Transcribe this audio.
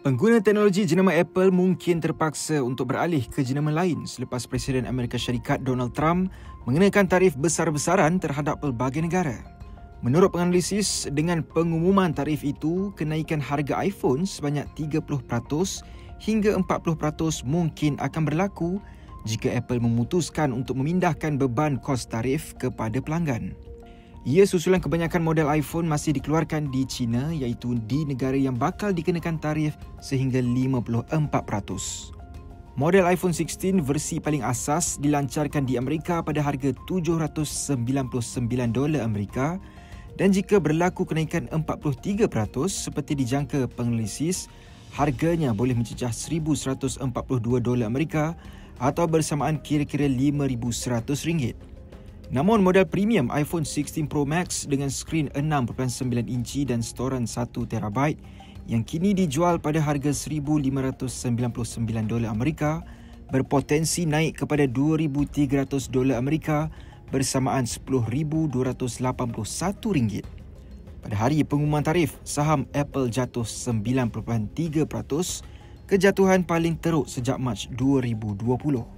Pengguna teknologi jenama Apple mungkin terpaksa untuk beralih ke jenama lain selepas Presiden Amerika Syarikat Donald Trump mengenakan tarif besar-besaran terhadap pelbagai negara. Menurut penganalisis, dengan pengumuman tarif itu, kenaikan harga iPhone sebanyak 30% hingga 40% mungkin akan berlaku jika Apple memutuskan untuk memindahkan beban kos tarif kepada pelanggan. Ia susulan kebanyakan model iPhone masih dikeluarkan di China, iaitu di negara yang bakal dikenakan tarif sehingga 54%. Model iPhone 16 versi paling asas dilancarkan di Amerika pada harga $799 Amerika, dan jika berlaku kenaikan 43% seperti dijangka penganalisis, harganya boleh mencecah $1,142 Amerika atau bersamaan kira-kira RM5,100. Namun model premium iPhone 16 Pro Max dengan skrin 6.9 inci dan storan 1TB yang kini dijual pada harga $1,599 Amerika berpotensi naik kepada $2,300 Amerika bersamaan RM10,281. Pada hari pengumuman tarif, saham Apple jatuh 9.3%, kejatuhan paling teruk sejak Mac 2020.